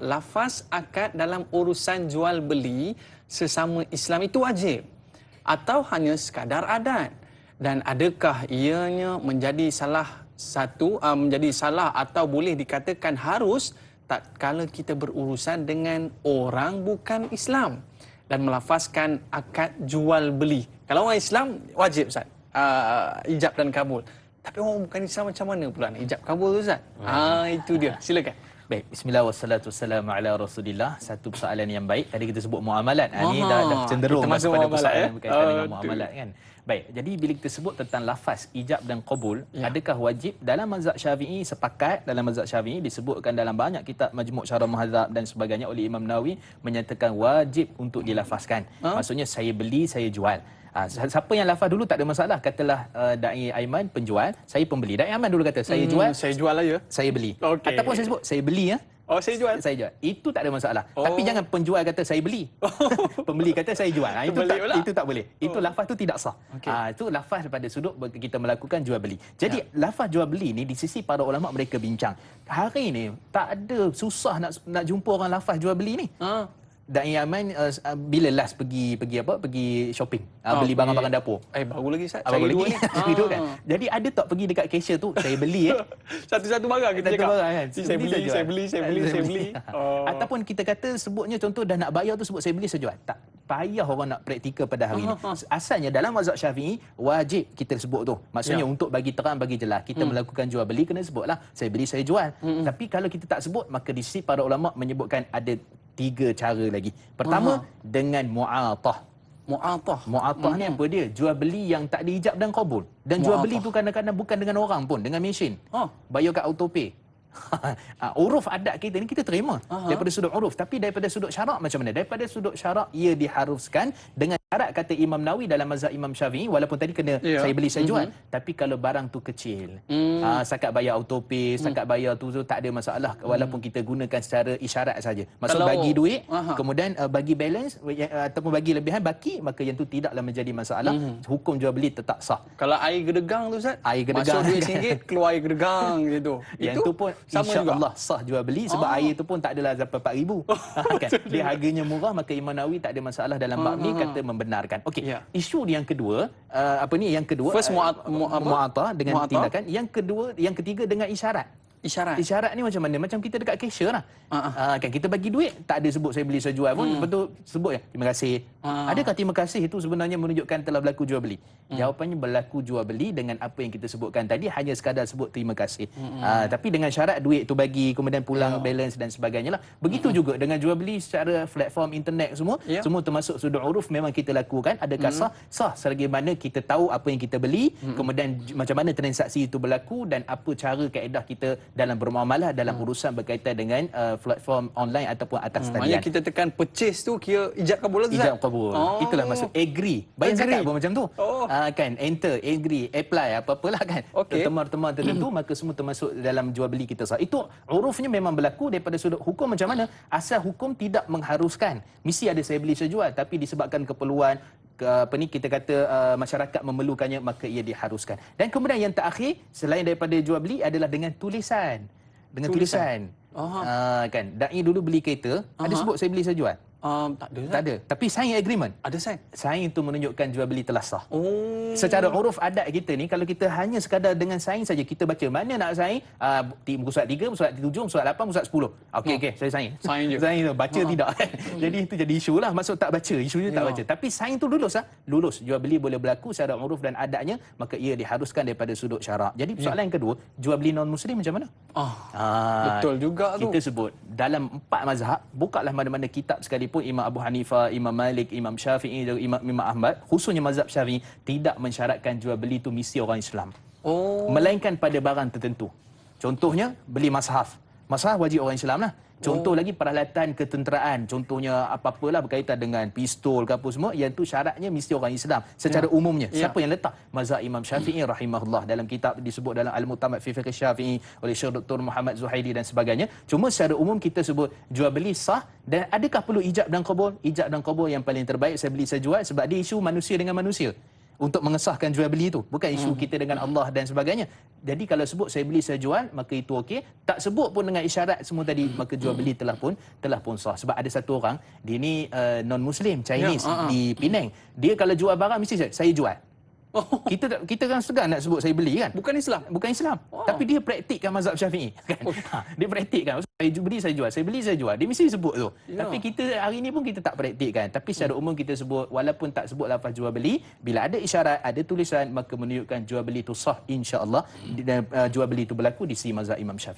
lafaz akad dalam urusan jual beli sesama Islam itu wajib atau hanya sekadar adat? Dan adakah ianya menjadi menjadi salah atau boleh dikatakan harus tatkala kita berurusan dengan orang bukan Islam dan melafazkan akad jual beli? Kalau orang Islam wajib Ustaz, ijab dan kabul. Tapi orang bukan Islam macam mana pula nak ijab kabul tu Ustaz? Itu dia. Silakan. Baik, bismillah wassalatu wassalamu ala Rasulillah. Satu persoalan yang baik. Tadi kita sebut muamalat. Ni dah cenderung kepada persoalan berkaitan dengan muamalat kan. Baik, jadi bila kita sebut tentang lafaz ijab dan qabul, adakah wajib? Dalam mazhab Syafi'i sepakat, dalam mazhab Syafi'i disebutkan dalam banyak kitab Majmu' Syarah Muhadzab dan sebagainya oleh Imam Nawawi menyatakan wajib untuk dilafazkan. Maksudnya saya beli, saya jual. Siapa yang lafaz dulu tak ada masalah. Katalah Da'i Aiman penjual, saya pembeli. Da'i Aiman dulu kata saya jual, saya jual aja, saya beli. Okay. Ataupun saya sebut saya beli saya jual. Saya jual. Itu tak ada masalah. Tapi jangan penjual kata saya beli. Pembeli kata saya jual. Itu tak boleh. Itu lafaz tu tidak sah. Itu lafaz daripada sudut kita melakukan jual beli. Jadi lafaz jual beli ni di sisi para ulama mereka bincang. Hari ni tak ada, susah nak jumpa orang lafaz jual beli ni. Da'i Aiman bila last pergi shopping, beli barang-barang dapur. Baru lagi Ustaz. Baru lagi. Itu kan. Jadi ada tak pergi dekat cashier tu saya beli satu-satu barang kita cakap. Barang, kan? Saya beli. Ataupun kita kata sebutnya contoh dah nak bayar tu sebut saya beli saya jual. Tak payah orang nak praktikal pada hari ini. Asalnya dalam mazhab Syafi'i wajib kita sebut tu. Maksudnya untuk bagi terang, bagi jelas kita melakukan jual beli kena sebutlah saya beli saya jual. Tapi kalau kita tak sebut maka di sisi para ulama menyebutkan ada 3 cara lagi. Pertama dengan mu'atah. Mu'atah ni apa dia? Jual beli yang tak diijab dan qabul. Dan jual beli tu kadang-kadang bukan dengan orang pun, dengan mesin. Bayar kat autopay. Uruf adat kita ni kita terima daripada sudut uruf, tapi daripada sudut syarak macam mana? Daripada sudut syarak ia diharuskan dengan syarat kata Imam Nawawi dalam mazhab Imam Syafi'i, walaupun tadi kena saya beli saya jual, tapi kalau barang tu kecil, setakat bayar autopay, setakat bayar tu tak ada masalah walaupun kita gunakan secara isyarat saja. Maksud bagi duit, kemudian bagi balance ataupun bagi lebihan baki, maka yang tu tidaklah menjadi masalah. Hukum jual beli tetap sah. Kalau air gedegang tu Ustaz, air gedegang masuk RM2 keluar air gedegang gitu. Yang tu pun insya-Allah sah jual beli sebab air tu pun tak adalah sampai 4,000. Kan? Dia harganya murah, maka Imam Nawawi tak ada masalah dalam bab ni, kata membenarkan. Okey. Isu yang kedua, yang kedua first mu'atah dengan tindakan, yang ketiga dengan isyarat. Isyarat ni macam mana? Macam kita dekat cashier lah. Kan kita bagi duit, tak ada sebut saya beli saya jual pun, betul sebut terima kasih. Adakah terima kasih itu sebenarnya menunjukkan telah berlaku jual beli? Jawapannya berlaku jual beli dengan apa yang kita sebutkan tadi, hanya sekadar sebut terima kasih. Tapi dengan syarat duit tu bagi, kemudian pulang balance dan sebagainya lah. Begitu juga dengan jual beli secara platform internet semua, semua termasuk sudut uruf memang kita lakukan. Adakah sah? Sah selagi mana kita tahu apa yang kita beli, kemudian macam mana transaksi itu berlaku dan apa cara kaedah kita dalam bermuamalah dalam urusan berkaitan dengan platform online ataupun atas talian. Maknanya kita tekan purchase tu kira ijab kabul lah. Ijab kabul. Itulah maksud agree. Bayar zakat pun macam tu. Kan enter, agree, apply apa-apalah kan. Temar-temar tertentu maka semua termasuk dalam jual beli kita sah. Itu urufnya memang berlaku daripada sudut hukum macam mana? Asal hukum tidak mengharuskan mesti ada saya beli saya jual, tapi disebabkan keperluan kita kata masyarakat memerlukannya maka ia diharuskan. Dan kemudian yang terakhir selain daripada jual beli adalah dengan tulisan. Kan Da'i dulu beli kereta, ada sebut saya beli saya jual? Tak ada. Tapi sign agreement. Ada sign. Sign itu menunjukkan jual beli telah sah. Secara uruf adat kita ni, kalau kita hanya sekadar dengan sign saja, kita baca mana nak sign, muka surat 3, muka surat 7, muka surat 8, muka surat 10. Okey, saya sign. Sign je. Sign tu, baca tidak. Jadi itu jadi isu lah. Maksud tak baca, isunya tak baca. Tapi sign tu lulus lah. Lulus. Jual beli boleh berlaku secara uruf dan adatnya, maka ia diharuskan daripada sudut syarak. Jadi soalan yang kedua, jual beli non-Muslim macam mana? Betul juga tu. Kita sebut, dalam 4 mazhab, bukalah mana-mana kitab sekali pun Imam Abu Hanifah, Imam Malik, Imam Syafi'i dan Imam Ahmad, khususnya mazhab Syafi'i tidak mensyaratkan jual beli itu mesti orang Islam. Melainkan pada barang tertentu. Contohnya beli mashaf. Mashaf wajib orang Islam lah. Contoh lagi peralatan ketenteraan, contohnya apa-apalah berkaitan dengan pistol ke apa semua, yang tu syaratnya mesti orang Islam secara umumnya. Siapa yang letak? Mazhab Imam Syafi'i rahimahullah. Dalam kitab disebut dalam Al-Mu'tamad fi Fiqh Syafi'i oleh Syekh Dr. Muhammad Zuhairi dan sebagainya. Cuma secara umum kita sebut jual beli sah. Dan adakah perlu ijab dan qabul? Ijab dan qabul yang paling terbaik, saya beli saya jual, sebab dia isu manusia dengan manusia. untuk mengesahkan jual beli itu, bukan isu kita dengan Allah dan sebagainya. Jadi kalau sebut saya beli saya jual, maka itu okey. Tak sebut pun dengan isyarat semua tadi, maka jual beli telah pun sah. Sebab ada satu orang, dia ni non muslim Chinese di Penang. Dia kalau jual barang mesti saya jual. Oh, Kita kan segan nak sebut saya beli kan. bukan Islam. Bukan Islam. Tapi dia praktikkan mazhab Syafi'i kan. Dia praktikkan. Saya beli saya jual, saya beli saya jual. Dia mesti sebut tu. Ya. Tapi kita hari ni pun kita tak praktikkan. Tapi secara umum kita sebut, walaupun tak sebut lafaz jual beli, bila ada isyarat, ada tulisan, maka menunjukkan jual beli itu sah insya-Allah, dan jual beli itu berlaku di sisi mazhab Imam Syafi'i.